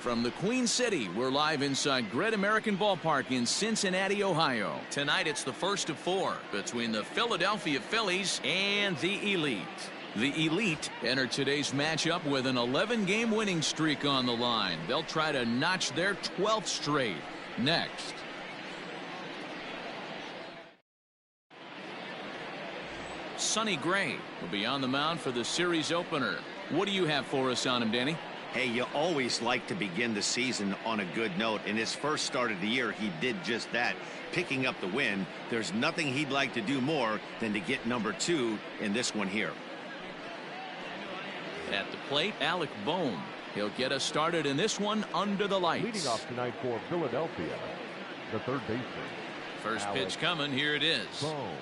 From the Queen City, we're live inside Great American Ballpark in Cincinnati, Ohio. Tonight it's the first of 4 between the Philadelphia Phillies and the Elite. The Elite enter today's matchup with an 11-game winning streak on the line. They'll try to notch their 12th straight. Next. Sonny Gray will be on the mound for the series opener. What do you have for us on him, Danny? Hey, you always like to begin the season on a good note. In his first start of the year, he did just that, picking up the win. There's nothing he'd like to do more than to get number 2 in this one here. At the plate, Alec Bohm. He'll get us started in this one under the lights. Leading off tonight for Philadelphia, the third baseman. First pitch coming. Here it is. Bohm.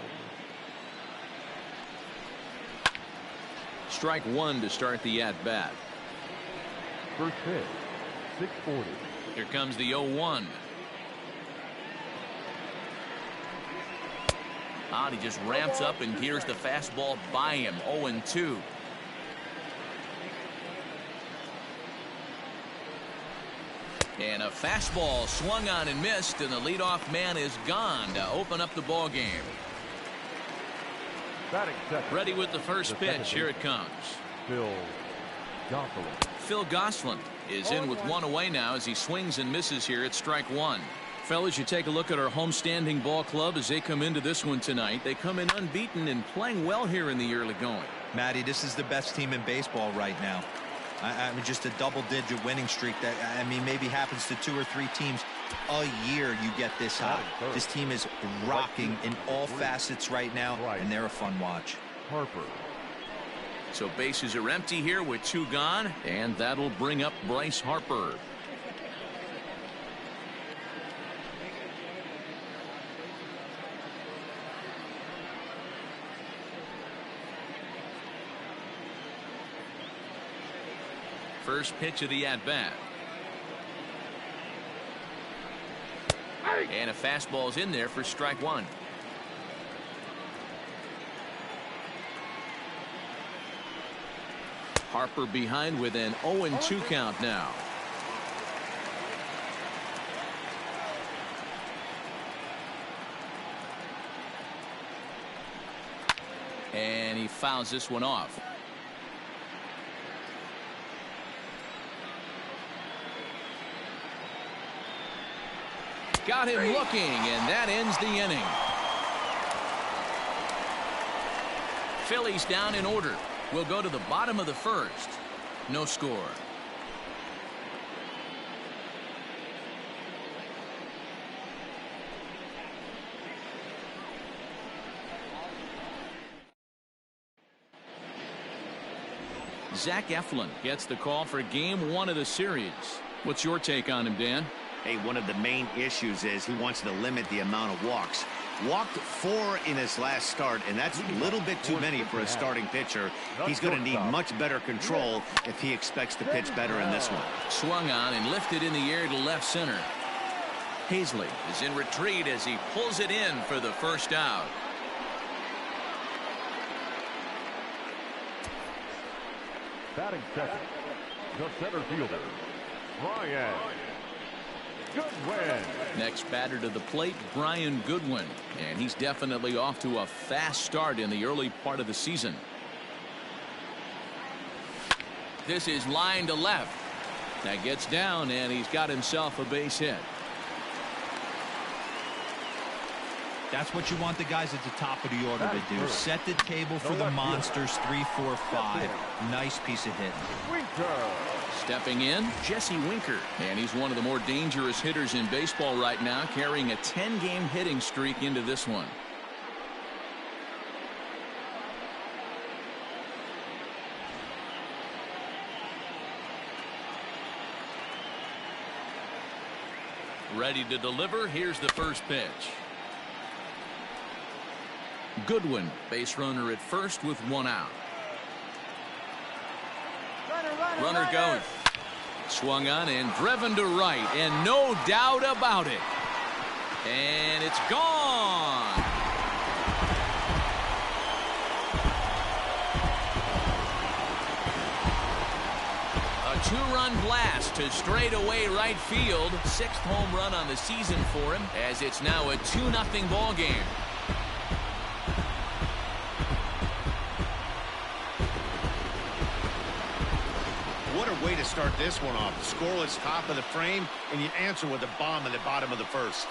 Strike 1 to start the at-bat. First pitch, 640. Here comes the 0-1. He just ramps up and gears the fastball by him. 0-2. And a fastball swung on and missed, and the leadoff man is gone to open up the ball game. Ready with the first pitch. Here it comes. Phil Gosselin is in with 1 away now as he swings and misses here at strike 1. Fellas, you take a look at our homestanding ball club as they come into this one tonight. They come in unbeaten and playing well here in the early going. Matty, this is the best team in baseball right now. I mean, just a double-digit winning streak that, I mean, maybe happens to 2 or 3 teams a year. You get this high. This team is rocking in all facets right now, and they're a fun watch. Harper. So bases are empty here with 2 gone, and that'll bring up Bryce Harper. First pitch of the at-bat. And a fastball's in there for strike 1. Harper behind with an 0-2 count now. And he fouls this one off. Got him looking, and that ends the inning. Phillies down in order. We'll go to the bottom of the first. No score. Zach Eflin gets the call for game 1 of the series. What's your take on him, Dan? Hey, one of the main issues is he wants to limit the amount of walks. Walked 4 in his last start, and that's a little bit too many for a starting pitcher. He's going to need much better control if he expects to pitch better in this one. Swung on and lifted in the air to left center. Hazley is in retreat as he pulls it in for the first out. Batting second, the center fielder, Brian Goodwin. Next batter to the plate, Brian Goodwin, and he's definitely off to a fast start in the early part of the season. This is line to left. That gets down, and he's got himself a base hit. That's what you want the guys at the top of the order to do. Set the table for the monsters. 3, 4, 5. Nice piece of hit. Stepping in, Jesse Winker, and he's one of the more dangerous hitters in baseball right now, carrying a 10-game hitting streak into this one. Ready to deliver. Here's the first pitch. Goodwin, base runner at first with 1 out. Runner goes. Swung on and driven to right, and no doubt about it. And it's gone. A two-run blast to straightaway right field. 6th home run on the season for him, as it's now a 2-0 ball game. What a way to start this one off. Scoreless top of the frame, and you answer with a bomb in the bottom of the first.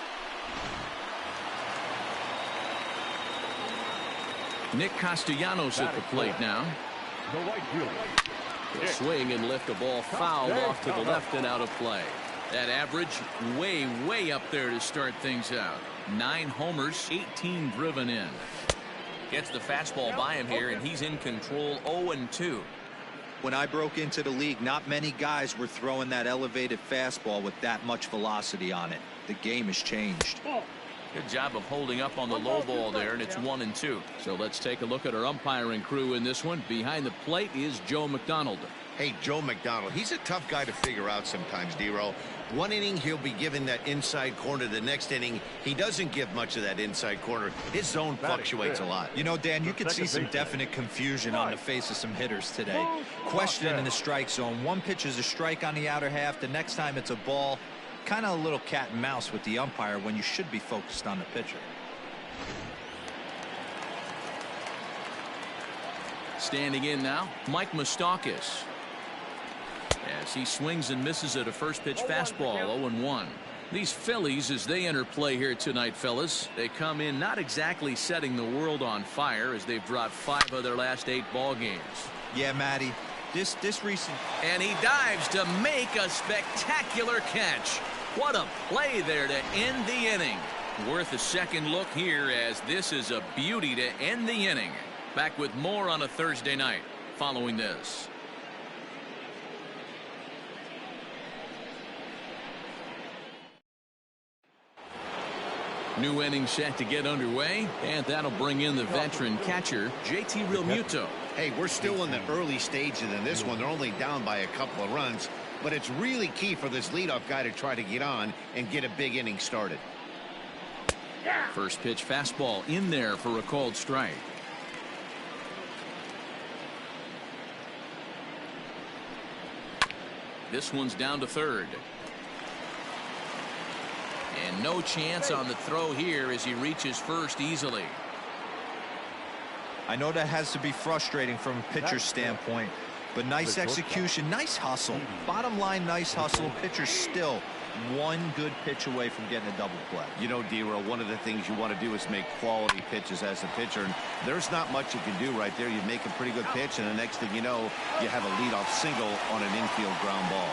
Nick Castellanos at the plate now. The right fielder. He'll swing and lift a ball fouled off to the left and out of play. That average way up there to start things out. 9 homers, 18 driven in. Gets the fastball by him here, and he's in control. 0-2. When I broke into the league, not many guys were throwing that elevated fastball with that much velocity on it. The game has changed. Good job of holding up on the low ball there, and it's 1-2. So let's take a look at our umpiring crew in this one. Behind the plate is Joe McDonald. Hey, Joe McDonald, he's a tough guy to figure out sometimes, D-Roll. One inning, he'll be given that inside corner. The next inning, he doesn't give much of that inside corner. His zone fluctuates a lot. You know, Dan, you could see some definite confusion on the face of some hitters today. Questioning in the strike zone. One pitch is a strike on the outer half. The next time it's a ball. Kind of a little cat and mouse with the umpire when you should be focused on the pitcher. Standing in now, Mike Moustakas. As he swings and misses at a first pitch fastball. 0-1. These Phillies, as they enter play here tonight, fellas, they come in not exactly setting the world on fire, as they've dropped 5 of their last 8 ball games. Yeah, Matty. This recent. And he dives to make a spectacular catch. What a play there to end the inning. Worth a second look here, as this is a beauty to end the inning. Back with more on a Thursday night following this. New inning set to get underway, and that'll bring in the veteran catcher, JT Realmuto. Hey, we're still in the early stages in this one. They're only down by a couple of runs, but it's really key for this leadoff guy to try to get on and get a big inning started. First pitch fastball in there for a called strike. This one's down to third. And no chance on the throw here as he reaches first easily. I know that has to be frustrating from a pitcher's standpoint, but nice execution, nice hustle. Bottom line, nice hustle. Pitcher's still one good pitch away from getting a double play. You know, D-Roll, one of the things you want to do is make quality pitches as a pitcher, and there's not much you can do right there. You make a pretty good pitch, and the next thing you know, you have a leadoff single on an infield ground ball.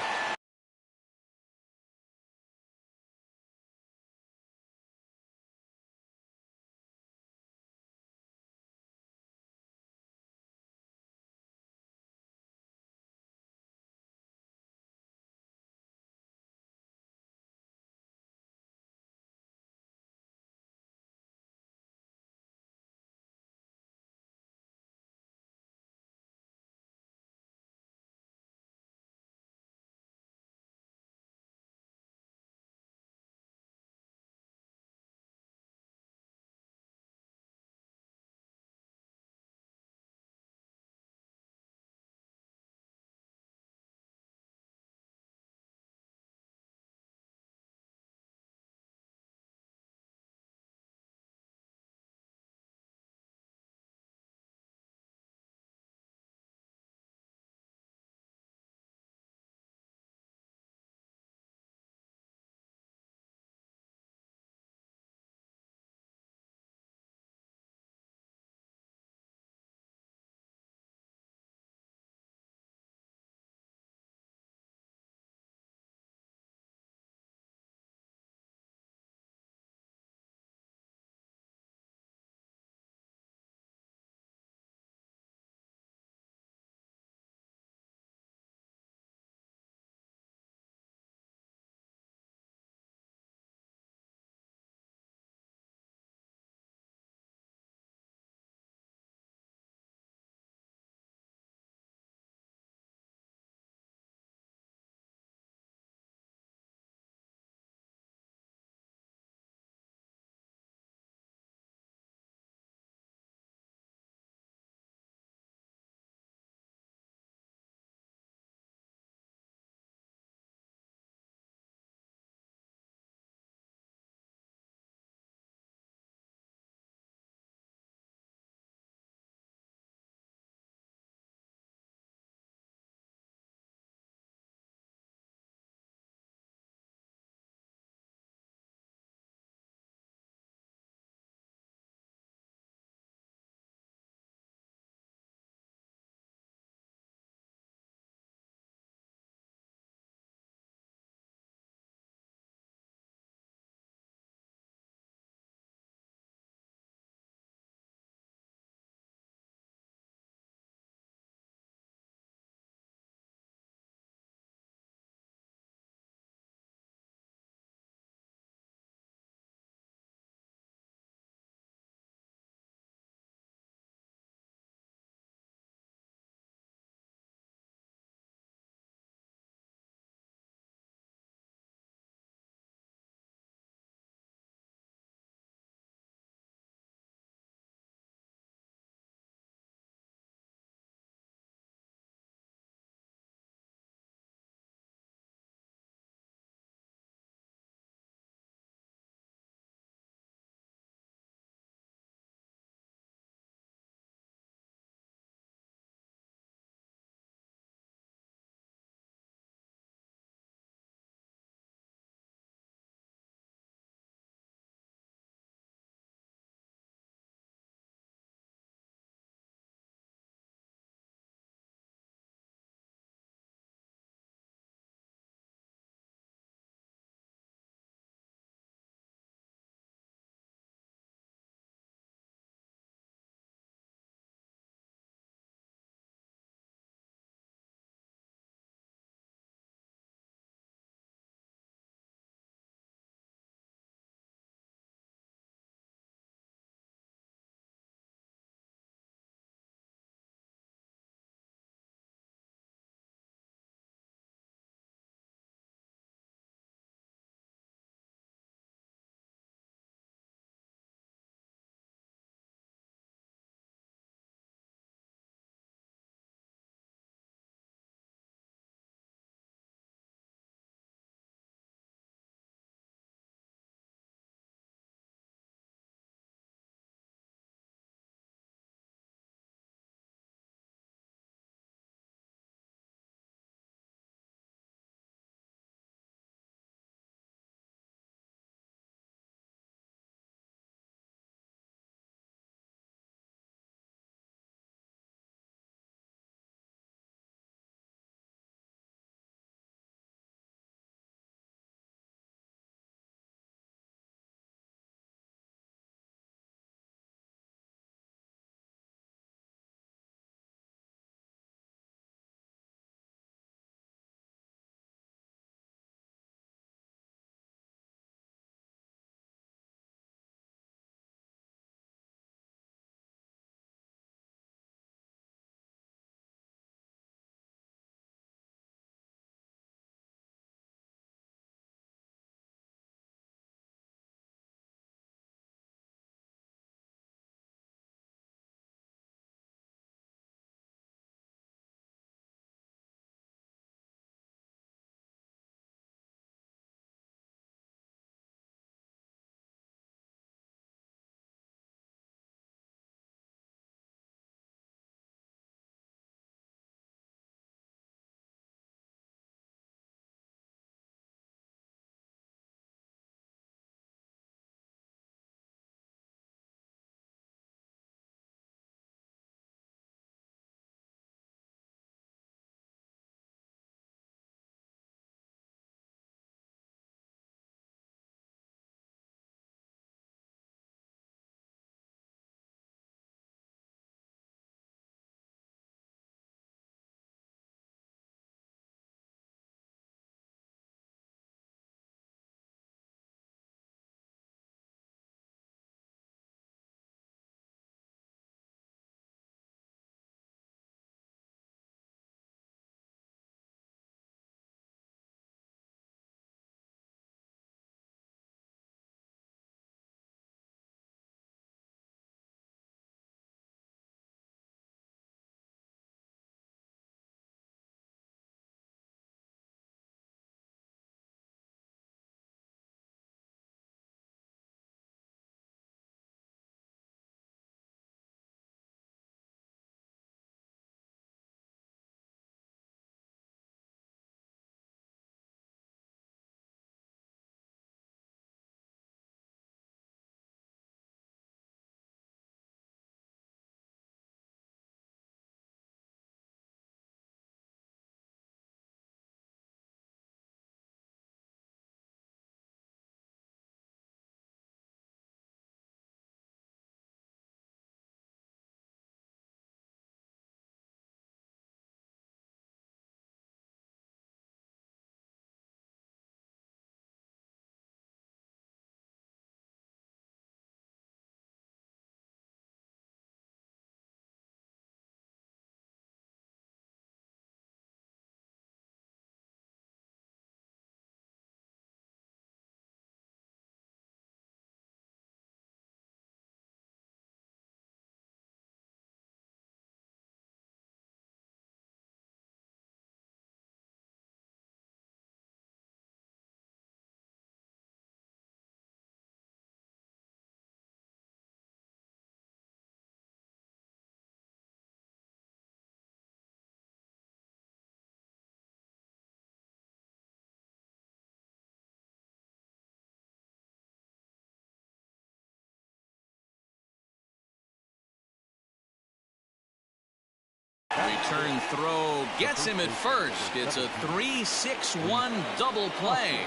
Return throw gets him at first. It's a 3-6-1 double play.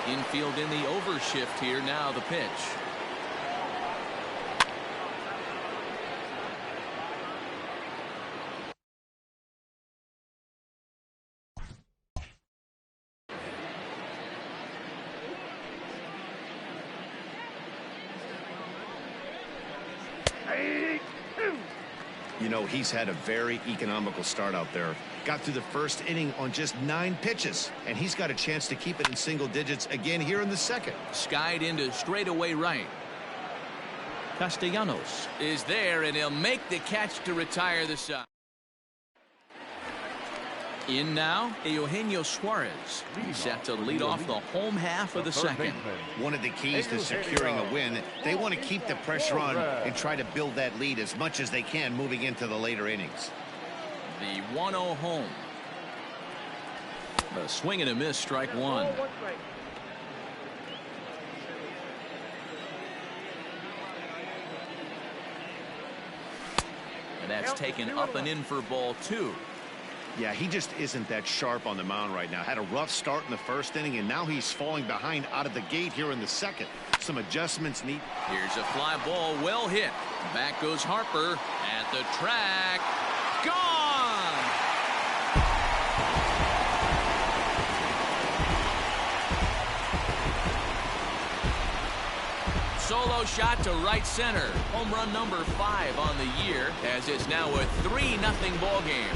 Infield in the overshift here. Now the pitch. You know, he's had a very economical start out there. Got through the first inning on just 9 pitches, and he's got a chance to keep it in single digits again here in the second. Skied into straightaway right. Castellanos is there, and he'll make the catch to retire the side. In now, Eugenio Suarez. He's set to lead off the home half of the second. One of the keys to securing a win, they want to keep the pressure on and try to build that lead as much as they can moving into the later innings. The 1-0 home. A swing and a miss, strike one. And that's taken up and in for ball 2. Yeah, he just isn't that sharp on the mound right now. Had a rough start in the first inning, and now he's falling behind out of the gate here in the second. Some adjustments need. Here's a fly ball, well hit. Back goes Harper at the track. Gone! Solo shot to right center. Home run number 5 on the year, as it's now a 3-0 ball game.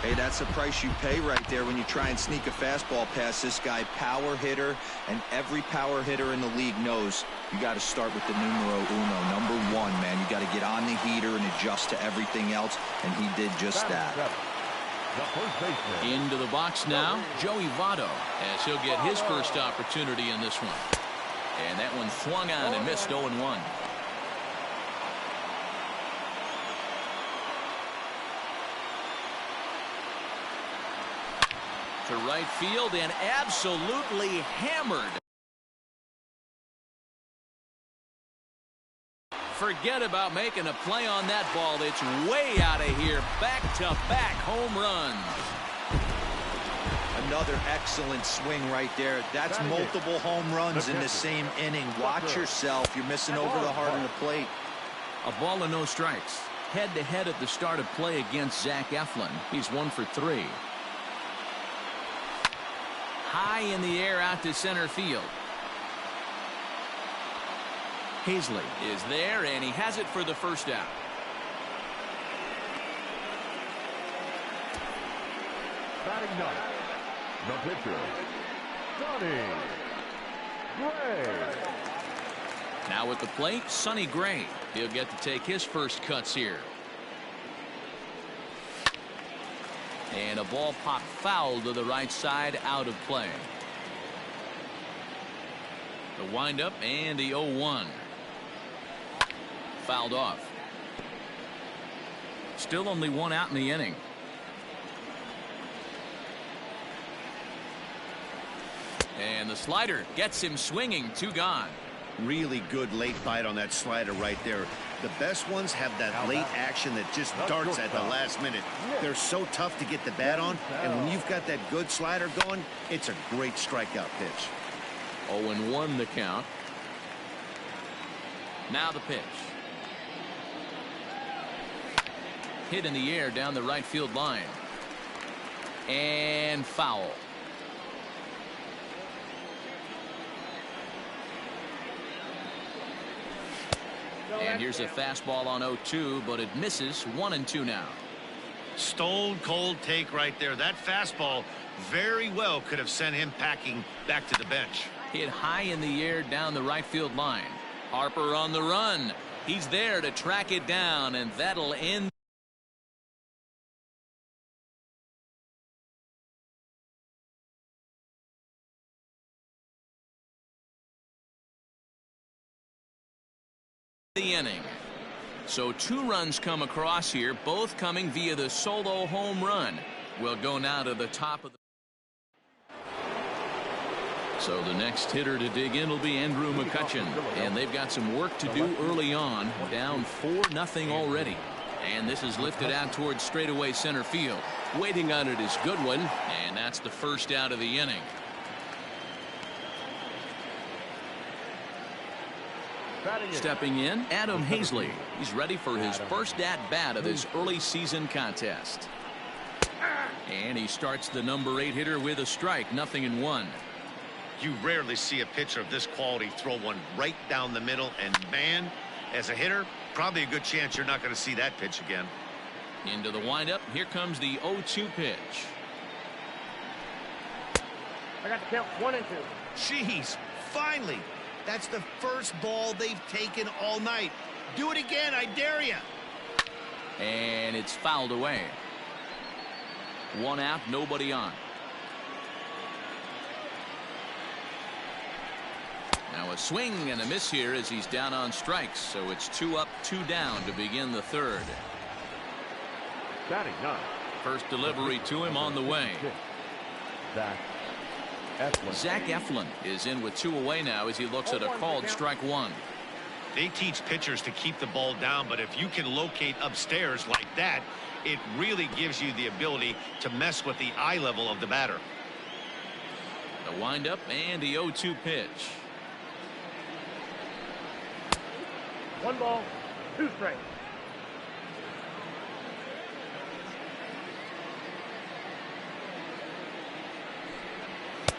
Hey, that's the price you pay right there when you try and sneak a fastball past this guy. Power hitter, and every power hitter in the league knows you got to start with the numero uno, number 1, man. You got to get on the heater and adjust to everything else, and he did just that. Into the box now, Joey Votto, as he'll get his first opportunity in this one. And that one swung on and missed 0-1. To right field and absolutely hammered. Forget about making a play on that ball. It's way out of here. Back-to-back home runs. Another excellent swing right there. That's multiple home runs in the same inning. Watch yourself. You're missing over the heart of the plate. A ball and no strikes. Head-to-head at the start of play against Zach Eflin. He's 1 for 3. High in the air out to center field. Hazley is there, and he has it for the first out. Batting ninth, the pitcher, Sonny Gray. Now at the plate, Sonny Gray. He'll get to take his first cuts here. And a ball popped foul to the right side, out of play. The windup and the 0-1. Fouled off. Still only 1 out in the inning. And the slider gets him swinging. 2 gone. Really good late bite on that slider right there. The best ones have that late action that just darts at the last minute. They're so tough to get the bat on, and when you've got that good slider going, it's a great strikeout pitch. 0-1 the count. Now the pitch. Hit in the air down the right field line. And foul. And here's a fastball on 0-2, but it misses. 1-2 now. Stone cold take right there. That fastball very well could have sent him packing back to the bench. Hit high in the air down the right field line. Harper on the run. He's there to track it down, and that'll end the inning. So 2 runs come across here, both coming via the solo home run. We'll go now to the top of the So the next hitter to dig in will be Andrew Mccutchen, and they've got some work to do early on, down 4-0 already. And this is lifted out towards straightaway center field. Waiting on it is Goodwin, and that's the first out of the inning. Stepping in, Adam Hazley. He's ready for his first at-bat of this early season contest. And he starts the number 8 hitter with a strike, 0-1. You rarely see a pitcher of this quality throw one right down the middle, and man, as a hitter, probably a good chance you're not going to see that pitch again. Into the windup. Here comes the 0-2 pitch. I got the count 1 and 2. Jeez, finally. That's the first ball they've taken all night. Do it again, I dare you. And it's fouled away. 1 out, nobody on. Now a swing and a miss here as he's down on strikes. So it's 2 up, 2 down to begin the third. Batting 9. First delivery to him on the way. Zach Eflin is in with 2 away now as he looks at a called strike 1. They teach pitchers to keep the ball down, but if you can locate upstairs like that, it really gives you the ability to mess with the eye level of the batter. The windup and the 0-2 pitch. 1 ball, 2 strikes.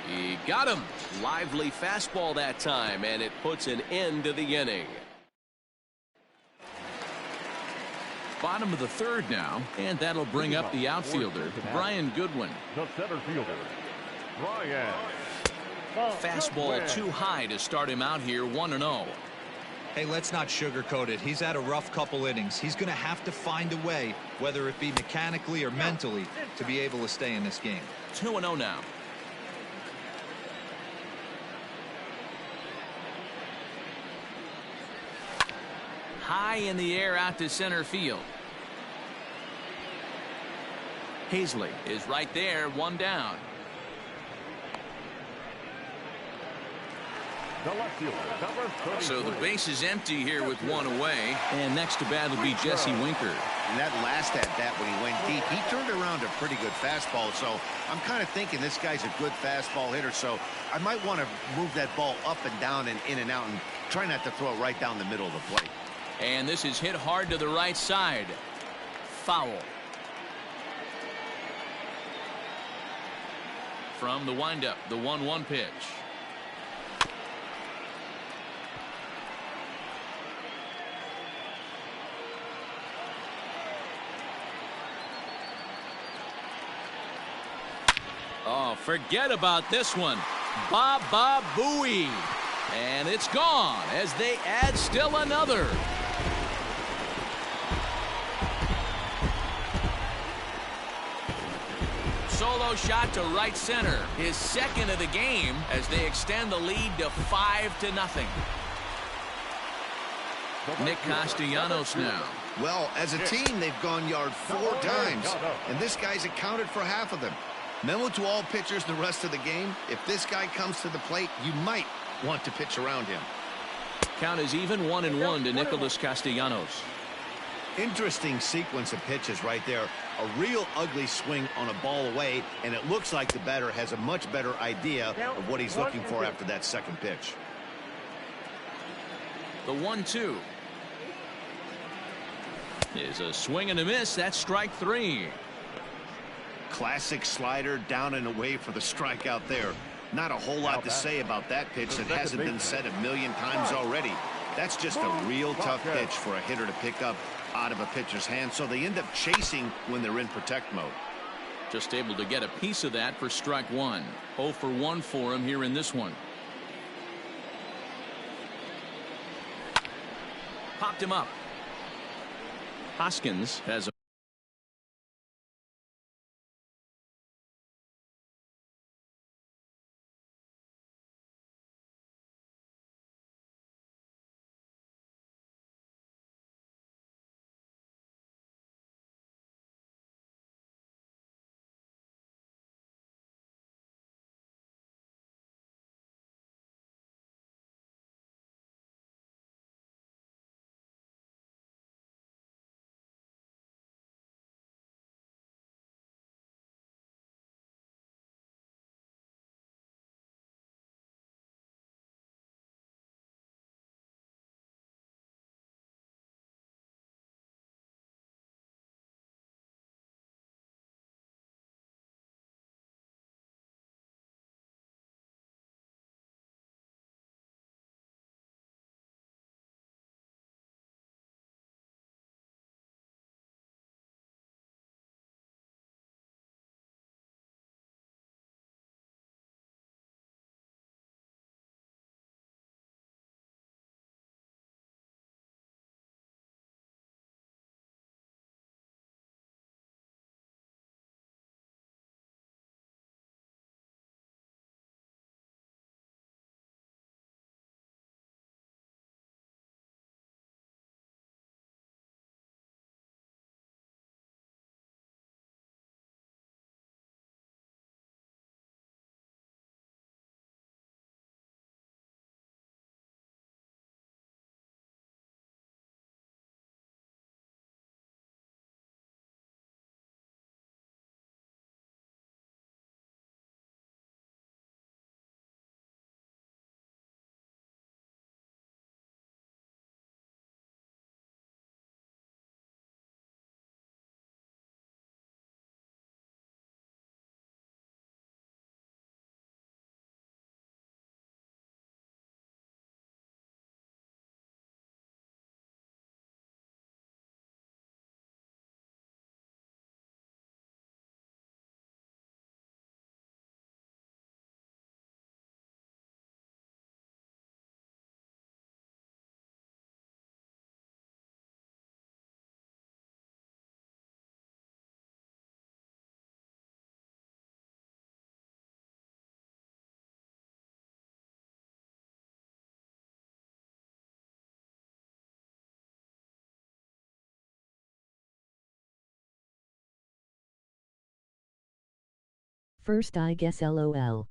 He got him. Lively fastball that time, and it puts an end to the inning. Bottom of the third now, and that'll bring up the outfielder, Brian Goodwin. The center fielder, Brian. Fastball too high to start him out here, 1-0. Hey, let's not sugarcoat it. He's had a rough couple innings. He's going to have to find a way, whether it be mechanically or mentally, to be able to stay in this game. 2-0 now. High in the air out to center field. Hazley is right there, 1 down. The left fielder, number 33. So the base is empty here with 1 away. And next to bat will be Jesse Winker. And that last at bat when he went deep, he turned around a pretty good fastball. So I'm kind of thinking this guy's a good fastball hitter. So I might want to move that ball up and down and in and out and try not to throw it right down the middle of the plate. And this is hit hard to the right side. Foul. From the windup, the 1-1 pitch. Oh, forget about this one. Baba Booey. And it's gone as they add still another. Solo shot to right center, his second of the game, as they extend the lead to 5-0. Nick Castellanos now. Well, as a team, they've gone yard 4 times, and this guy's accounted for half of them. Memo to all pitchers the rest of the game. If this guy comes to the plate, you might want to pitch around him. Count is even, 1-1 to Nicolas Castellanos. Interesting sequence of pitches right there. A real ugly swing on a ball away, and it looks like the batter has a much better idea of what he's looking for after that second pitch. The 1-2 is a swing and a miss. That's strike 3. Classic slider down and away for the strikeout there. Not a whole lot to say about that pitch that hasn't been said a million times already. That's just a real tough pitch for a hitter to pick up out of a pitcher's hand, so they end up chasing when they're in protect mode. Just able to get a piece of that for strike 1. 0 for 1 for him here in this one. Popped him up. Hoskins has a first, I guess, LOL.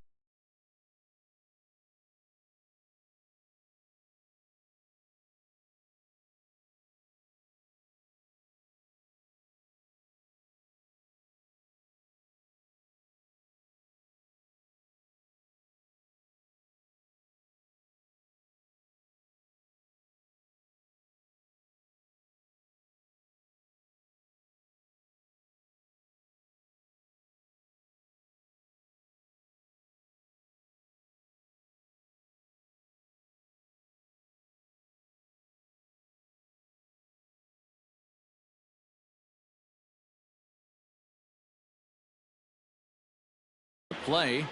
Play.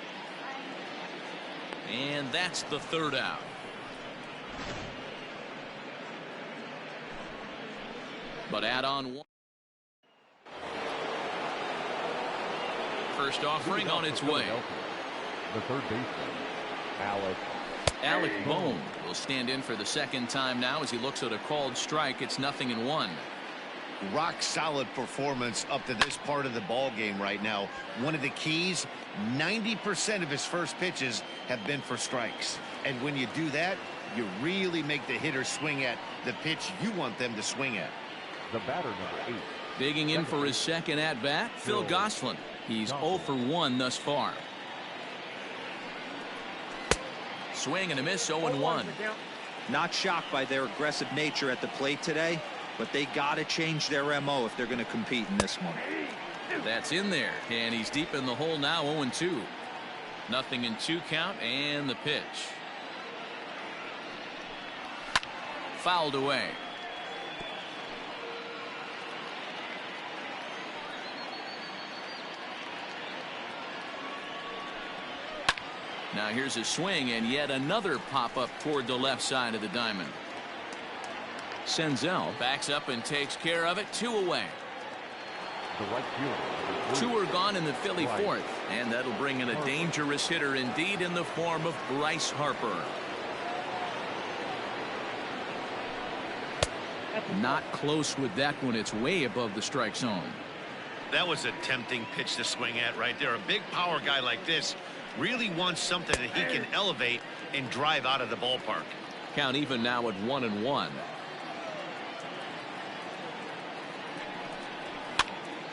And that's the third out. But add on one. First offering on its way. The third baseman, Alec Bohm will stand in for the second time now as he looks at a called strike. It's 0-1. Rock solid performance up to this part of the ball game right now. One of the keys, 90% of his first pitches have been for strikes. And when you do that, you really make the hitter swing at the pitch you want them to swing at. the batter, number 8. Digging in for his second at bat, Phil Gosselin. He's 0 for 1 thus far. Swing and a miss, 0-1. Not shocked by their aggressive nature at the plate today, but they got to change their MO if they're going to compete in this one. That's in there, and he's deep in the hole now, 0-2. 0-2 count, and the pitch. Fouled away. Now here's a swing, and yet another pop-up toward the left side of the diamond. Senzel backs up and takes care of it. 2 away. The right fielder. 2 are gone in the Philly fourth, and that'll bring in a dangerous hitter indeed in the form of Bryce Harper. Not close with that one. It's way above the strike zone. That was a tempting pitch to swing at right there. A big power guy like this really wants something that he can elevate and drive out of the ballpark. Count even now at 1-1.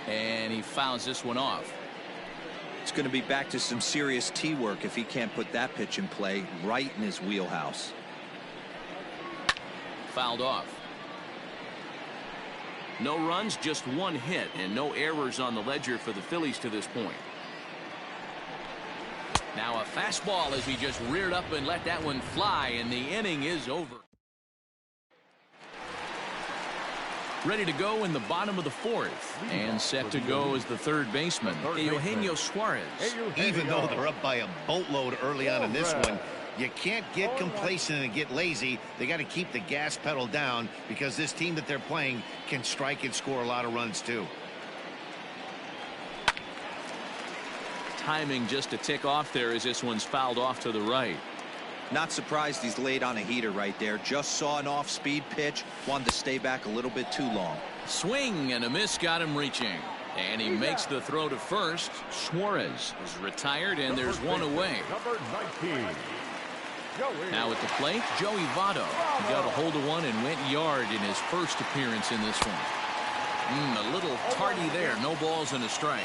And he fouls this one off. It's going to be back to some serious tee work if he can't put that pitch in play right in his wheelhouse. Fouled off. No runs, just 1 hit, and no errors on the ledger for the Phillies to this point. Now a fastball as he just reared up and let that one fly, and the inning is over. Ready to go in the bottom of the fourth, and set to go as the third baseman, Eugenio Suarez. Even though they're up by a boatload early on in this one, you can't get complacent and get lazy. They got to keep the gas pedal down because this team that they're playing can strike and score a lot of runs too. Timing just to tick off there as this one's fouled off to the right. Not surprised he's laid on a heater right there. Just saw an off-speed pitch. Wanted to stay back a little bit too long. Swing and a miss got him reaching. And he makes the throw to first. Suarez is retired, and there's 1 away. Number 19. Now at the plate, Joey Votto. He got a hold of one and went yard in his first appearance in this one. A little tardy there. No balls and a strike.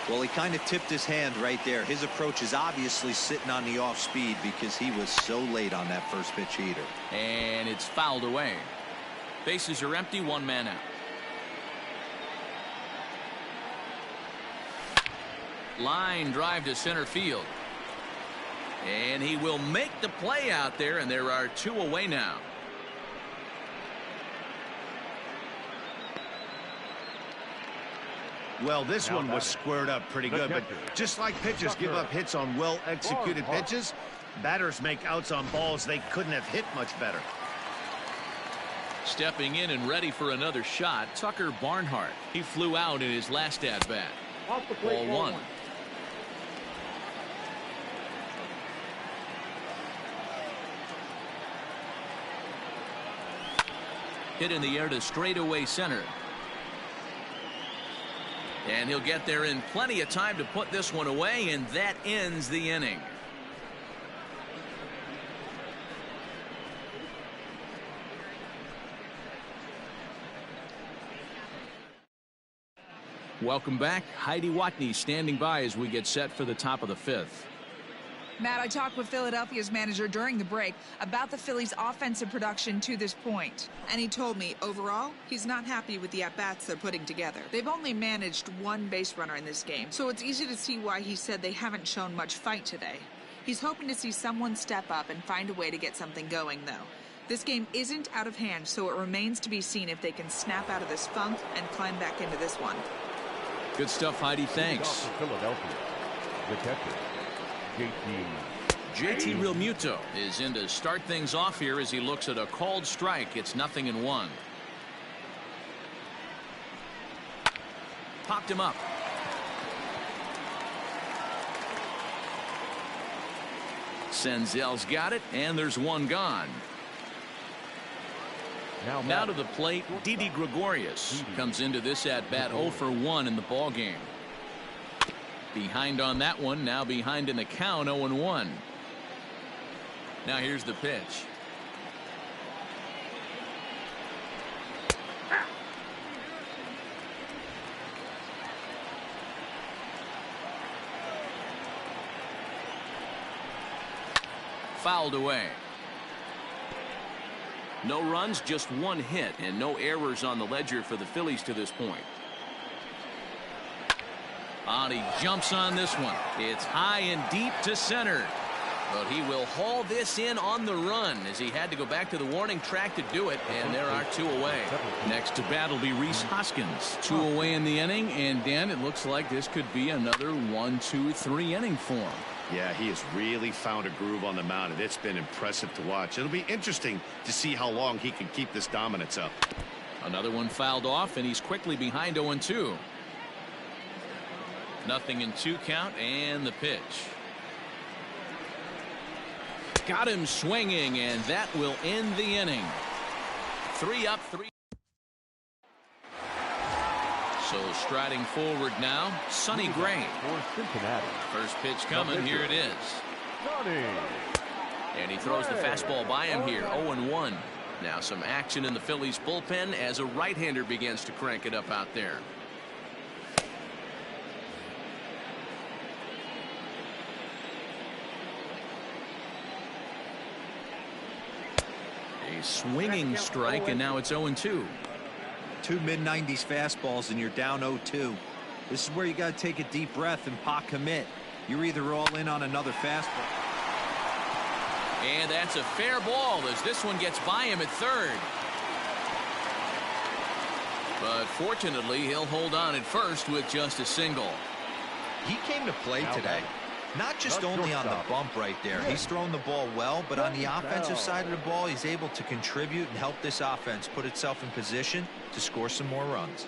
Well, he kind of tipped his hand right there. His approach is obviously sitting on the off speed because he was so late on that first pitch heater. And it's fouled away. Bases are empty, 1 man out. Line drive to center field. And he will make the play out there, and there are 2 away now. Well, this one was squared up pretty good, but just like pitchers give up hits on well-executed pitches, batters make outs on balls they couldn't have hit much better. Stepping in and ready for another shot, Tucker Barnhart. He flew out in his last at-bat. Ball 1. Hit in the air to straightaway center. And he'll get there in plenty of time to put this one away, and that ends the inning. Welcome back. Heidi Watney standing by as we get set for the top of the fifth. Matt, I talked with Philadelphia's manager during the break about the Phillies' offensive production to this point. And he told me, overall, he's not happy with the at-bats they're putting together. They've only managed one base runner in this game, so it's easy to see why he said they haven't shown much fight today. He's hoping to see someone step up and find a way to get something going, though. This game isn't out of hand, so it remains to be seen if they can snap out of this funk and climb back into this one. Good stuff, Heidi. Thanks. Philadelphia, the catcher, JT Realmuto is in to start things off here as he looks at a called strike. It's 0-1. Popped him up. Senzel's got it, and there's one gone. Now to the plate, Didi Gregorius comes into this at-bat 0 for 1 in the ball game. Behind on that one, now behind in the count, 0-1. Now here's the pitch. Fouled away. No runs, just one hit, and no errors on the ledger for the Phillies to this point. And he jumps on this one. It's high and deep to center. But he will haul this in on the run as he had to go back to the warning track to do it, and there are two away. Next to bat will be Rhys Hoskins. 2 away in the inning, and Dan, it looks like this could be another 1-2-3 inning for him. Yeah, he has really found a groove on the mound, and it's been impressive to watch. It'll be interesting to see how long he can keep this dominance up. Another one fouled off, and he's quickly behind 0-2. 0-2 count, and the pitch. Got him swinging, and that will end the inning. 3 up, 3. So striding forward now, Sonny Gray. For Cincinnati. First pitch coming, here it is. And he throws the fastball by him here, 0-1. Now some action in the Phillies bullpen as a right-hander begins to crank it up out there. A swinging strike, and now it's 0-2. 2 mid-90s fastballs and you're down 0-2. This is where you got to take a deep breath and pot commit. You're either all in on another fastball. And that's a fair ball as this one gets by him at third. But fortunately, he'll hold on at first with just a single. He came to play today. Not just only on the bump right there. He's thrown the ball well, but on the offensive side of the ball, he's able to contribute and help this offense put itself in position to score some more runs.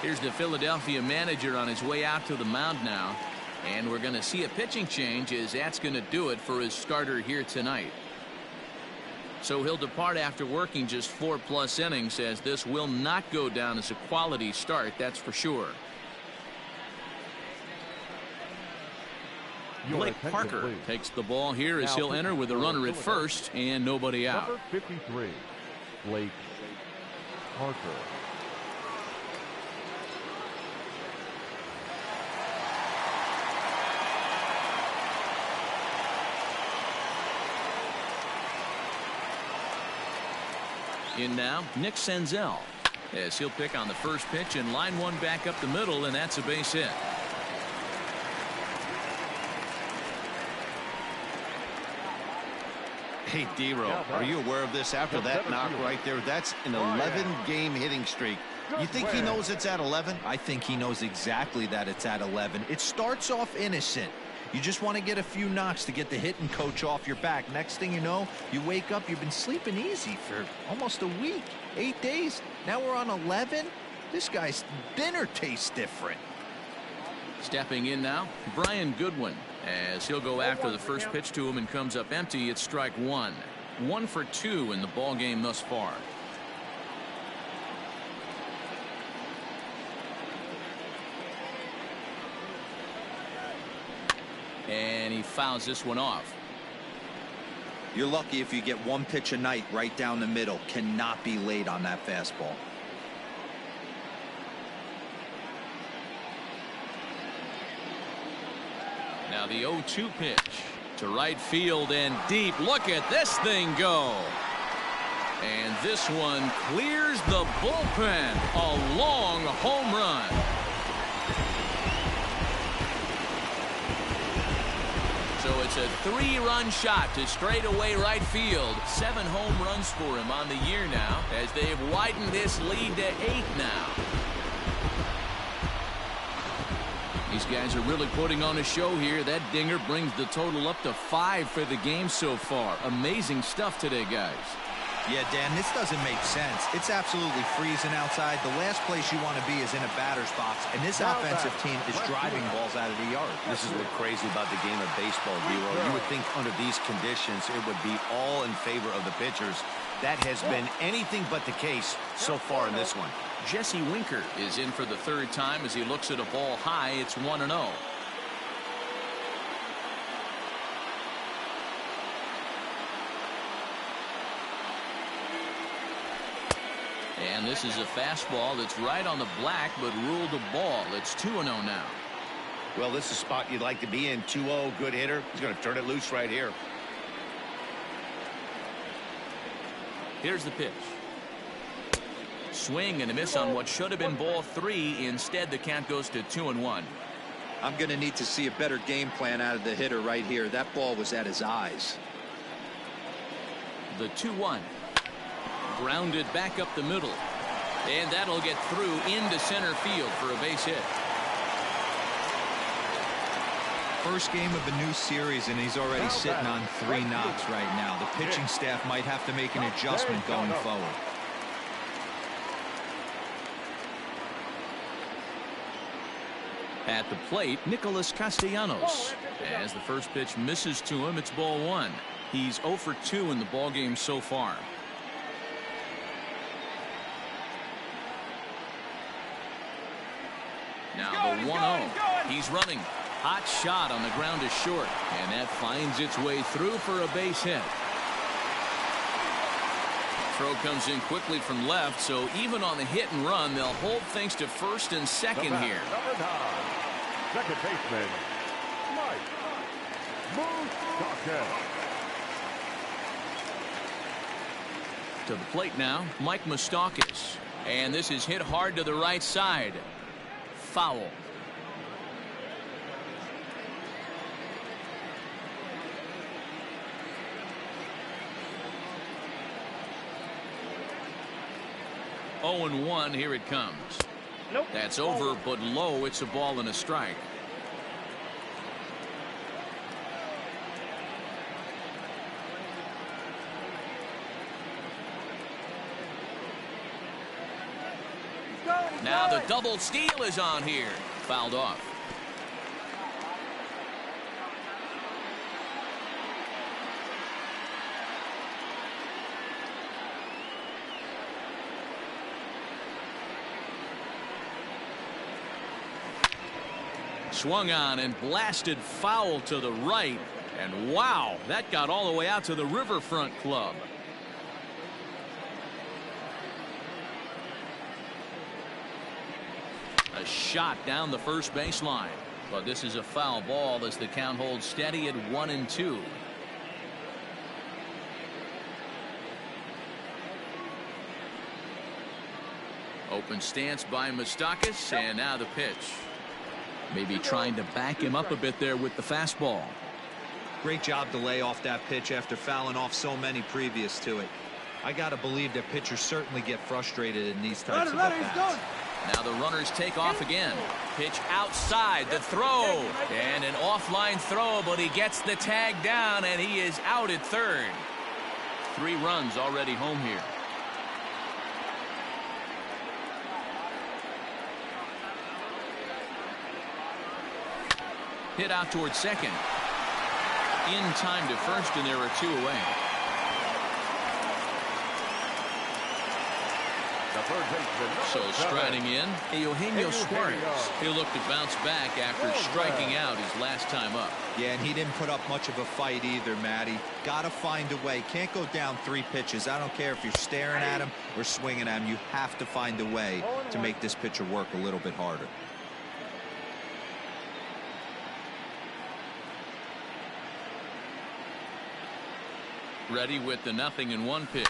Here's the Philadelphia manager on his way out to the mound now. And we're going to see a pitching change as that's going to do it for his starter here tonight. So he'll depart after working just 4+ innings, as this will not go down as a quality start, that's for sure. Blake Parker takes the ball here as he'll enter with a runner at first and nobody out. Number 53, Blake Parker. In now, Nick Senzel, as he'll pick on the first pitch and line one back up the middle, and that's a base hit. Hey, D-Row, are you aware of this? After that knock right there, that's an 11-game hitting streak. You think he knows it's at 11? I think he knows exactly that it's at 11. It starts off innocent. You just want to get a few knocks to get the hitting coach off your back. Next thing you know, you wake up, you've been sleeping easy for almost a week, 8 days. Now we're on 11. This guy's dinner tastes different. Stepping in now, Brian Goodwin, as he'll go after the first pitch to him and comes up empty. It's strike one. 1 for 2 in the ball game thus far. And he fouls this one off. You're lucky if you get one pitch a night right down the middle. Cannot be late on that fastball. Now the 0-2 pitch to right field and deep. Look at this thing go. And this one clears the bullpen. A long home run. So it's a 3-run shot to straightaway right field. 7 home runs for him on the year now, as they've widened this lead to 8 now. These guys are really putting on a show here. That dinger brings the total up to 5 for the game so far. Amazing stuff today, guys. Yeah, Dan, this doesn't make sense. It's absolutely freezing outside. The last place you want to be is in a batter's box, and this offensive team is driving balls out of the yard. This is what's crazy about the game of baseball, D-Roll. You would think under these conditions it would be all in favor of the pitchers. That has been anything but the case so far in this one. Jesse Winker is in for the 3rd time as he looks at a ball high. It's 1-0. And this is a fastball that's right on the black, but ruled a ball. It's 2-0 now. Well, this is a spot you'd like to be in. 2-0, good hitter. He's going to turn it loose right here. Here's the pitch. Swing and a miss on what should have been ball 3. Instead, the count goes to 2-1. I'm going to need to see a better game plan out of the hitter right here. That ball was at his eyes. The 2-1. Grounded back up the middle. And that'll get through into center field for a base hit. First game of a new series, and he's already sitting on 3 knocks right now. The pitching staff might have to make an adjustment going forward. At the plate, Nicolas Castellanos. As the first pitch misses to him, it's ball 1. He's 0 for 2 in the ballgame so far. Now the 1-0. He's running. Hot shot on the ground is short, and that finds its way through for a base hit. Throw comes in quickly from left, so even on the hit and run, they'll hold things to first and second here. Number 9, second baseman, Mccutchen. To the plate now, Mike Moustakas. And this is hit hard to the right side. Foul. Oh and 1, here it comes. Nope. That's over, but low. It's a ball and a strike. Now the double steal is on here. Fouled off. Swung on and blasted foul to the right. And wow, that got all the way out to the Riverfront Club. A shot down the first baseline, but this is a foul ball as the count holds steady at 1-2. Open stance by Moustakas, and now the pitch. Maybe trying to back him up a bit there with the fastball. Great job to lay off that pitch after fouling off so many previous to it. I got to believe that pitchers certainly get frustrated in these types of at-bats. Now the runners take off again. Pitch outside, the throw, and an offline throw, but he gets the tag down, and he is out at third. 3 runs already home here. Hit out towards second. In time to first, and there are 2 away. third baseman. So striding in, Eugenio Suarez. He'll look to bounce back after striking out his last time up. Yeah, and he didn't put up much of a fight either, Matty. Got to find a way. Can't go down 3 pitches. I don't care if you're staring at him or swinging at him. You have to find a way to make this pitcher work a little bit harder. Ready with the 0-1 pitch.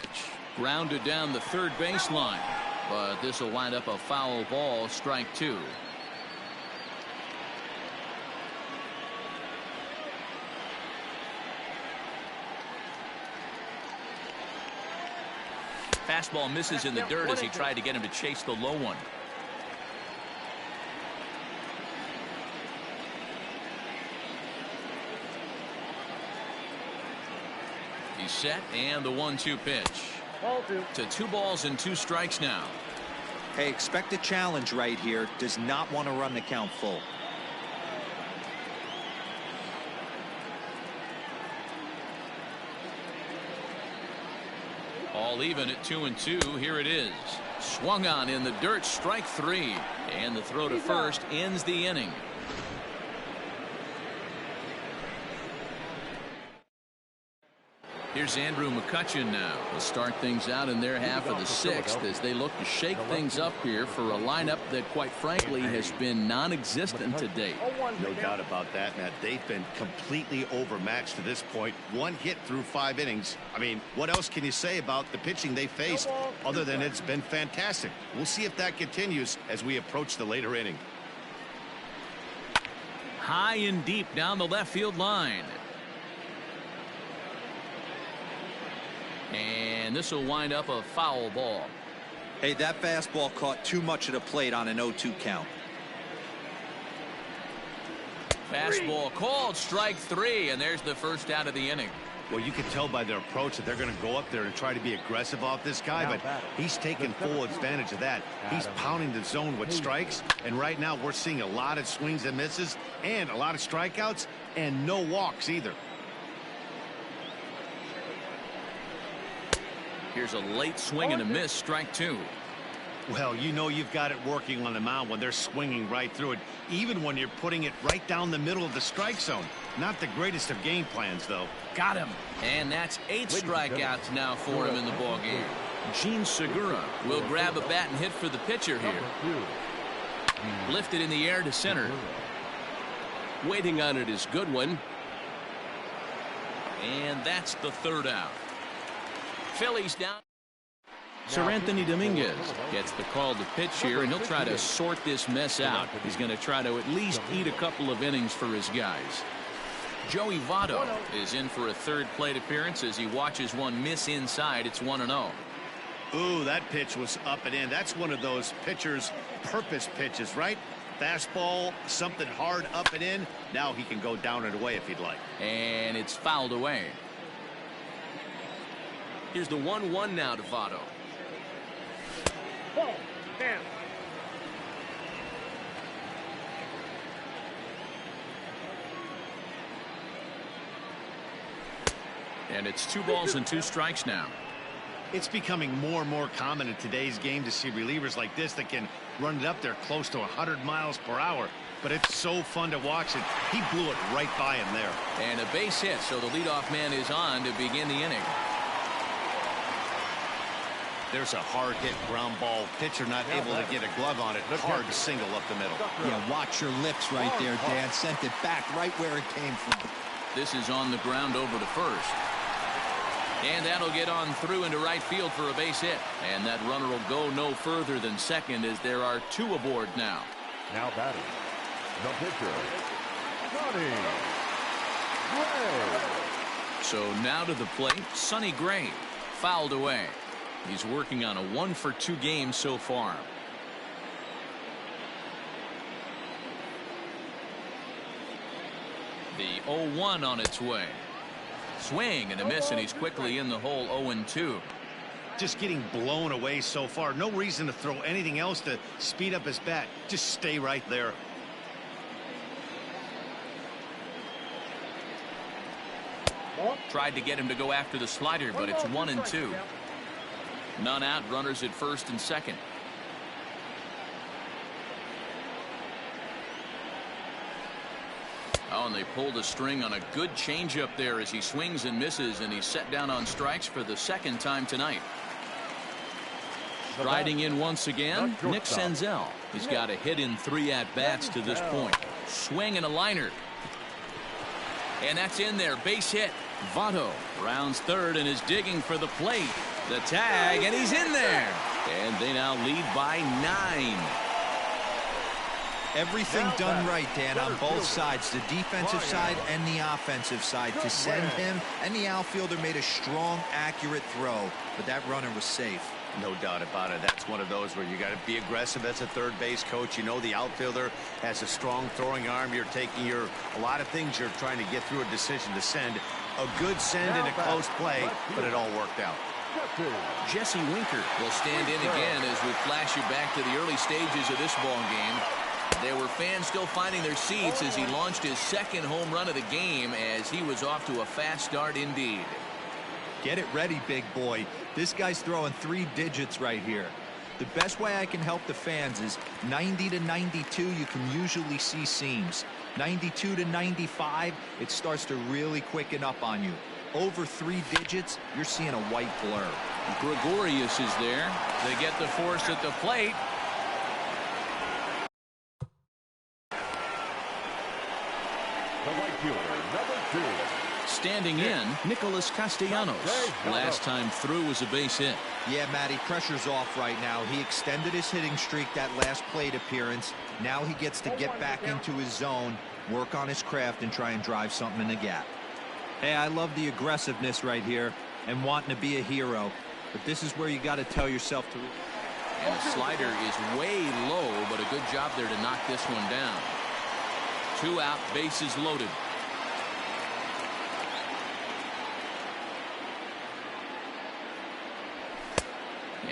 Grounded down the third baseline. But this will wind up a foul ball, strike 2. Fastball misses in the dirt as he tried to get him to chase the low one. He's set, and the 1-2 pitch. Ball 2. To 2 balls and 2 strikes now. Hey, expect a challenge right here. Does not want to run the count full. All even at 2-2. Here it is. Swung on in the dirt, strike 3. And the throw to first ends the inning. Here's Andrew Mccutchen now. They'll start things out in their half of the 6th as they look to shake things up here for a lineup that, quite frankly, has been non-existent to date. No doubt about that, Matt. They've been completely overmatched to this point. 1 hit through 5 innings. I mean, what else can you say about the pitching they faced other than it's been fantastic? We'll see if that continues as we approach the later inning. High and deep down the left field line. And this will wind up a foul ball. Hey, that fastball caught too much of the plate on an 0-2 count. Fastball called, strike 3, and there's the first out of the inning. Well, you can tell by their approach that they're going to go up there and try to be aggressive off this guy, but he's taking full advantage of that. He's pounding the zone with strikes, and right now we're seeing a lot of swings and misses and a lot of strikeouts and no walks either. Here's a late swing and a miss, strike 2. Well, you know you've got it working on the mound when they're swinging right through it, even when you're putting it right down the middle of the strike zone. Not the greatest of game plans, though. Got him. And that's 8 strikeouts now for him in the ballgame. Gene Segura will grab a bat and hit for the pitcher here. Lifted in the air to center. Waiting on it is Goodwin. And that's the 3rd out. Phillies down. Sir Anthony Dominguez gets the call to pitch here, and he'll try to sort this mess out. He's going to try to at least eat a couple of innings for his guys. Joey Votto is in for a 3rd plate appearance as he watches one miss inside. It's 1-0. Ooh, that pitch was up and in. That's one of those pitcher's purpose pitches, right? Fastball, something hard up and in. Now he can go down and away if he'd like. And it's fouled away. Here's the 1-1 now to Votto. Ball. Down. And it's 2 balls and 2 strikes now. It's becoming more and more common in today's game to see relievers like this that can run it up there close to 100 miles per hour. But it's so fun to watch it. He blew it right by him there. And a base hit, so the leadoff man is on to begin the inning. There's a hard hit ground ball. Pitcher not able to get a glove on it. Hard to single up the middle. Yeah, watch your lips right there, Dan. Sent it back right where it came from. This is on the ground over to first. And that'll get on through into right field for a base hit. And that runner will go no further than second as there are 2 aboard now. Now batting, the pitcher, Sonny Gray. So now to the plate, Sonny Gray. Fouled away. He's working on a 1-for-2 game so far. The 0-1 on its way. Swing and a miss, and he's quickly in the hole. 0-2. Just getting blown away so far. No reason to throw anything else to speed up his bat. Just stay right there. Tried to get him to go after the slider, but it's 1-2. None out, runners at first and second. Oh, and they pulled a string on a good changeup there as he swings and misses, and he's set down on strikes for the second time tonight. Riding in once again, Nick Senzel. He's got a hit in 3 at-bats to this point. Swing and a liner. And that's in there. Base hit. Votto rounds third and is digging for the plate. The tag, and he's in there. And they now lead by 9. Everything done right, Dan, on both sides, the defensive side and the offensive side. To send him and the outfielder made a strong, accurate throw, but that runner was safe. No doubt about it. That's one of those where you got to be aggressive as a third base coach. You know the outfielder has a strong throwing arm. You're taking a lot of things you're trying to get through a decision to send. A good send and a close play, but it all worked out. Jesse Winker will stand in again as we flash you back to the early stages of this ball game. There were fans still finding their seats as he launched his second home run of the game, as he was off to a fast start indeed. Get it ready, big boy. This guy's throwing 3 digits right here. The best way I can help the fans is 90 to 92, you can usually see seams. 92 to 95, it starts to really quicken up on you. Over 3 digits, you're seeing a white blur. Gregorius is there. They get the force at the plate. The right fielder, number 2. Standing in, Nicolas Castellanos. Last time through was a base hit. Yeah, Matty, pressure's off right now. He extended his hitting streak that last plate appearance. Now he gets to get back into his zone, work on his craft, and try and drive something in the gap. Hey, I love the aggressiveness right here and wanting to be a hero. But this is where you got to tell yourself to... And the slider is way low, but a good job there to knock this one down. 2 out, bases loaded.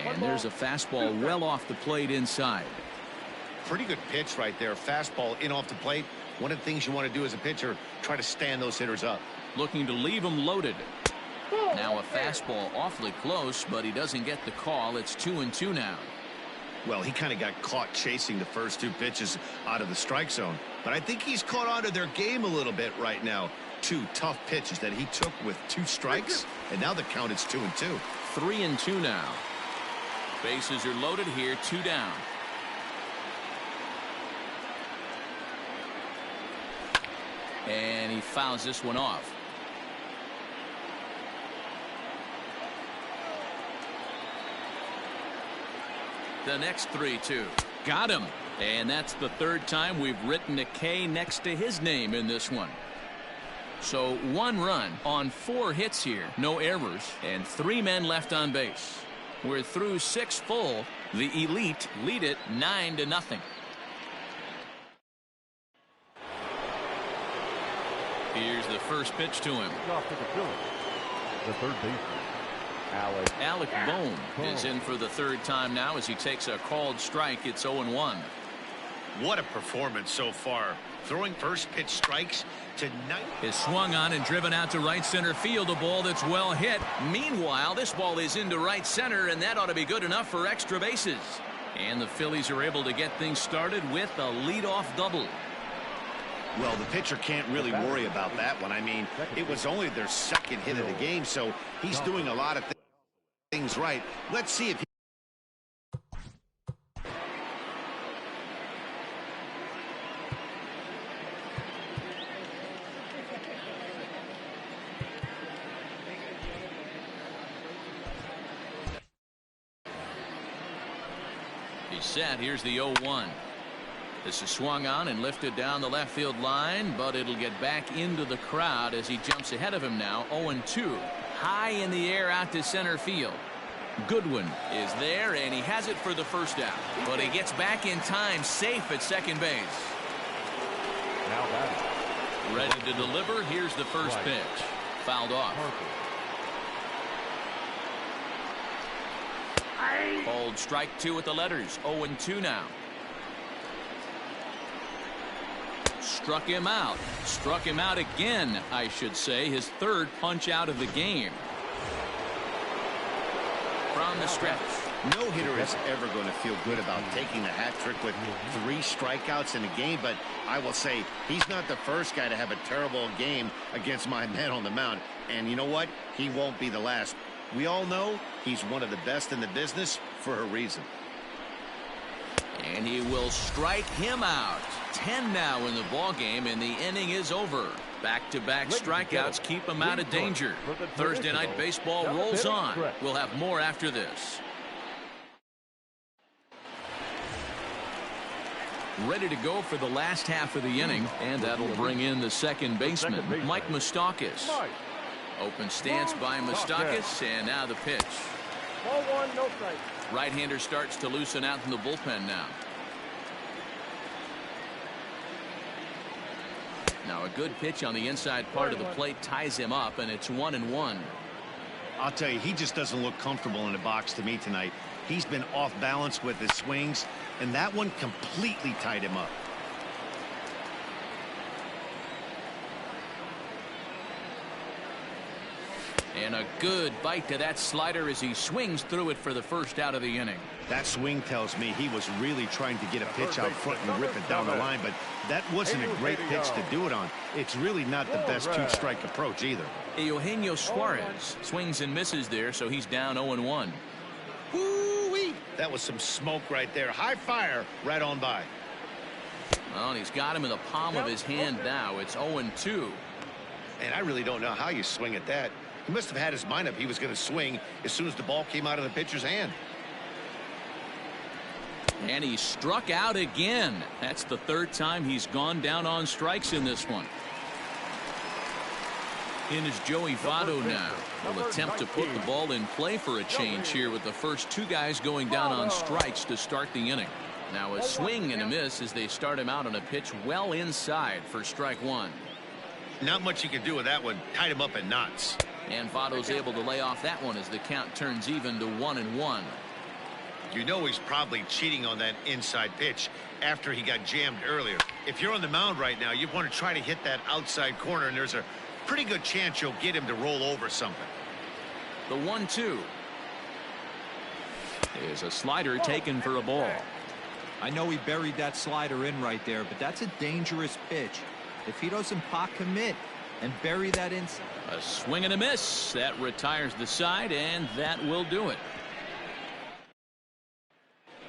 And there's a fastball well off the plate inside. Pretty good pitch right there. Fastball in off the plate. One of the things you want to do as a pitcher, try to stand those hitters up. Looking to leave him loaded. Now a fastball awfully close, but he doesn't get the call. It's 2-2 now. Well, he kind of got caught chasing the first 2 pitches out of the strike zone. But I think he's caught onto their game a little bit right now. 2 tough pitches that he took with 2 strikes, and now the count is 2-2. 3-2 now. Bases are loaded here, 2 down. And he fouls this one off. The next 3-2. Got him. And that's the 3rd time we've written a K next to his name in this one. So 1 run on 4 hits here. No errors. And 3 men left on base. We're through 6 full. The Elite lead it 9-0. Here's the first pitch to him. Off to the Phillies. The third baseman, Alec Bohm is in for the 3rd time now as he takes a called strike. It's 0-1. What a performance so far. Throwing first pitch strikes to 9. Is swung on and driven out to right center field. A ball that's well hit. Meanwhile, this ball is into right center, and that ought to be good enough for extra bases. And the Phillies are able to get things started with a leadoff double. Well, the pitcher can't really worry about that one. I mean, it was only their 2nd hit of the game, so he's doing a lot of things right. Let's see if he... He's set. Here's the 0-1. This is swung on and lifted down the left field line, but it'll get back into the crowd as he jumps ahead of him now. 0-2. High in the air out to center field. Goodwin is there, and he has it for the first out. But he gets back in time, safe at second base. now batting. Ready to deliver. Here's the first pitch. Fouled off. Hold strike 2 at the letters. 0-2 now. Struck him out. Struck him out again, I should say. His 3rd punch out of the game. from the stretch. No hitter is ever going to feel good about taking a hat trick with 3 strikeouts in a game, but I will say he's not the first guy to have a terrible game against my man on the mound. And you know what? He won't be the last. We all know he's one of the best in the business for a reason. And he will strike him out. 10 now in the ball game, and the inning is over. Back-to-back strikeouts keep him out of danger. Thursday Night Baseball rolls on. We'll have more after this. Ready to go for the last half of the inning, and that'll bring in the second baseman, Mike Moustakas. Open stance by Moustakas, and now the pitch. Ball 1, no strike. Right-hander starts to loosen out in the bullpen now. Now a good pitch on the inside part of the plate ties him up, and it's 1-1. I'll tell you, he just doesn't look comfortable in the box to me tonight. He's been off balance with his swings, and that one completely tied him up. And a good bite to that slider as he swings through it for the first out of the inning. That swing tells me he was really trying to get a pitch out front and rip it down the line, but that wasn't a great pitch to do it on. It's really not the best 2-strike approach either. Eugenio Suarez swings and misses there, so he's down 0-1. Woo-wee! That was some smoke right there. High fire right on by. Well, and he's got him in the palm of his hand now. It's 0-2. And I really don't know how you swing at that. He must have had his mind up he was going to swing as soon as the ball came out of the pitcher's hand. And he struck out again. That's the third time he's gone down on strikes in this one. In is Joey Votto now. Will attempt to put the ball in play for a change here with the first 2 guys going down on strikes to start the inning. Now a swing and a miss as they start him out on a pitch well inside for strike 1. Not much you can do with that one. Tied him up in knots. And Votto's able to lay off that one as the count turns even to 1-1. You know he's probably cheating on that inside pitch after he got jammed earlier. If you're on the mound right now, you want to try to hit that outside corner, and there's a pretty good chance you'll get him to roll over something. The 1-2 is a slider taken for a ball. I know he buried that slider in right there, but that's a dangerous pitch. If he doesn't pot commit and bury that inside. A swing and a miss. That retires the side, and that will do it.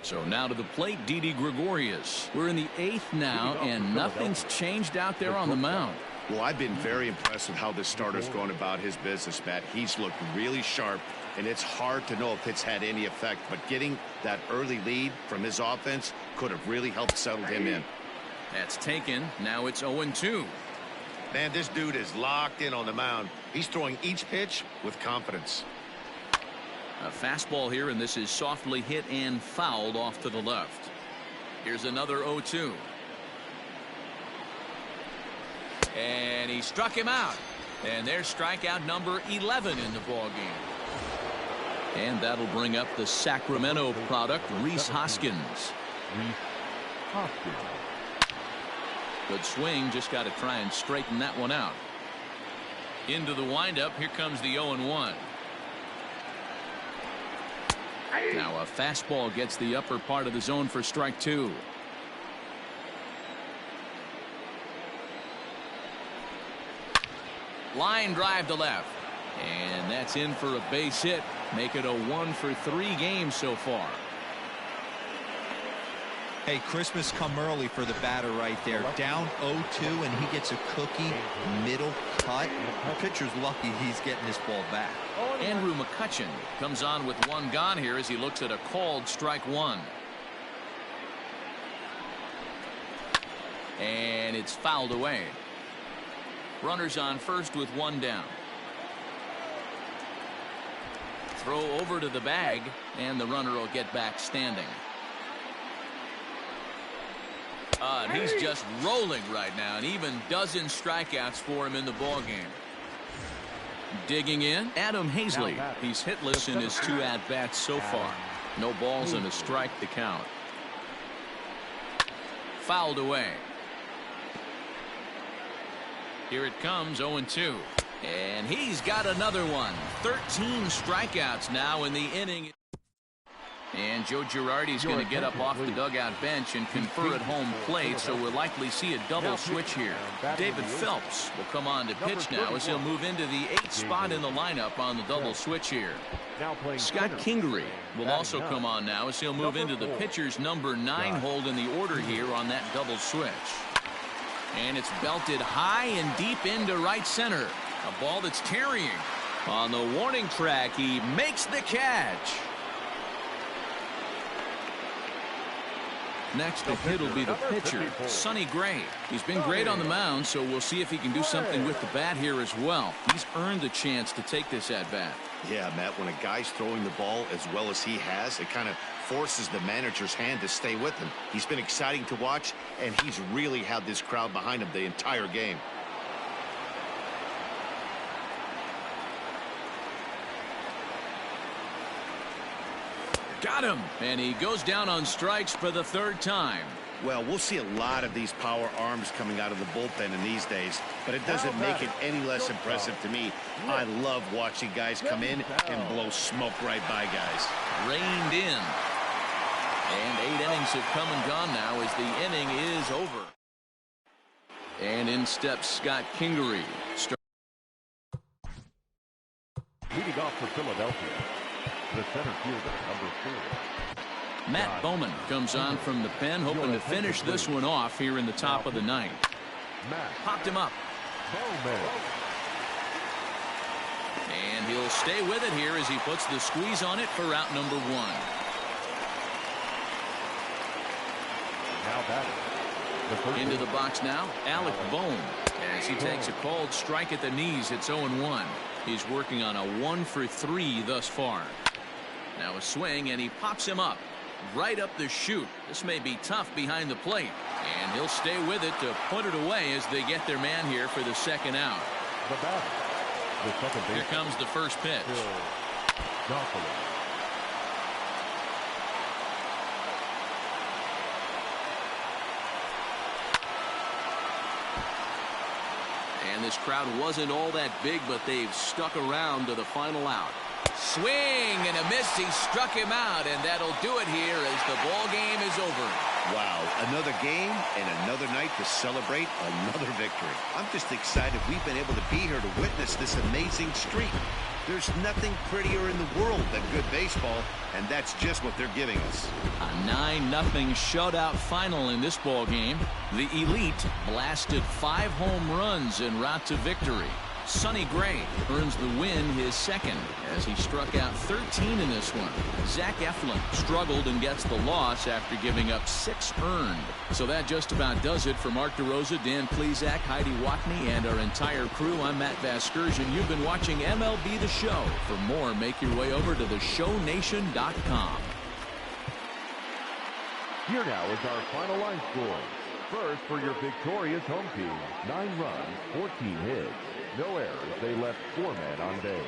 So now to the plate, Didi Gregorius. We're in the 8th now, and nothing's changed out there on the mound. Well, I've been very impressed with how this starter's going about his business, Matt. He's looked really sharp, and it's hard to know if it's had any effect, but getting that early lead from his offense could have really helped settle him in. That's taken. Now it's 0-2. Man, this dude is locked in on the mound. He's throwing each pitch with confidence. A fastball here, and this is softly hit and fouled off to the left. Here's another 0-2. And he struck him out. And there's strikeout number 11 in the ball game. And that'll bring up the Sacramento product, Rhys Hoskins. Good swing, just got to try and straighten that one out. Into the windup, here comes the 0-1. Now a fastball gets the upper part of the zone for strike 2. Line drive to left. And that's in for a base hit. Make it a 1-for-3 game so far. Hey, Christmas come early for the batter right there. Down 0-2, and he gets a cookie middle cut. The pitcher's lucky he's getting this ball back. Andrew Mccutchen comes on with 1 gone here as he looks at a called strike 1. And it's fouled away. Runners on first with 1 down. Throw over to the bag, and the runner will get back standing. And he's just rolling right now, and even dozen strikeouts for him in the ball game. Digging in, Adam Hazley. He's hitless in his 2 at-bats so far. No balls and a strike to count. Fouled away. Here it comes, 0-2. And he's got another one. 13 strikeouts now in the inning. And Joe Girardi's going to get up off the dugout bench and confer at home plate, so we'll likely see a double switch here. David Phelps will come on to pitch now as he'll move into the 8th spot in the lineup on the double switch here. Scott Kingery will also come on now as he'll move into the pitcher's number 9 hold in the order here on that double switch. And it's belted high and deep into right center. A ball that's carrying. On the warning track, he makes the catch. Next to hit will be the pitcher, Sonny Gray. He's been great on the mound, so we'll see if he can do something with the bat here as well. He's earned a chance to take this at-bat. Yeah, Matt, when a guy's throwing the ball as well as he has, it kind of forces the manager's hand to stay with him. He's been exciting to watch, and he's really had this crowd behind him the entire game. Got him, and he goes down on strikes for the 3rd time. Well, we'll see a lot of these power arms coming out of the bullpen in these days, but it doesn't make it any less impressive to me. I love watching guys come in and blow smoke right by guys. Reined in. And 8 innings have come and gone now as the inning is over. And in steps Scott Kingery. Leading off for Philadelphia, the center fielder, number 4. Matt Bowman comes on from the pen, hoping to finish this one off here in the top of the 9th. Popped him up. And he'll stay with it here as he puts the squeeze on it for out number 1. Now batting. Into the box now, Alec Bohm. As he takes a called strike at the knees, it's 0-1. He's working on a 1-for-3 thus far. Now a swing, and he pops him up. Right up the chute. This may be tough behind the plate. And he'll stay with it to put it away as they get their man here for the 2nd out. Here comes the first pitch. And this crowd wasn't all that big, but they've stuck around to the final out. Swing and a miss. He struck him out, and that'll do it here as the ball game is over. Wow, another game and another night to celebrate another victory. I'm just excited we've been able to be here to witness this amazing streak. There's nothing prettier in the world than good baseball, and that's just what they're giving us. A 9-0 shutout final in this ball game. The Elite blasted 5 home runs en route to victory. Sonny Gray earns the win, his 2nd, as he struck out 13 in this one. Zach Eflin struggled and gets the loss after giving up 6 earned. So that just about does it for Mark DeRosa, Dan Plesac, Heidi Watney, and our entire crew. I'm Matt Vasgersian. You've been watching MLB The Show. For more, make your way over to theshownation.com. Here now is our final line score. First, for your victorious home team, 9 runs, 14 hits. No errors. They left 4 men on base.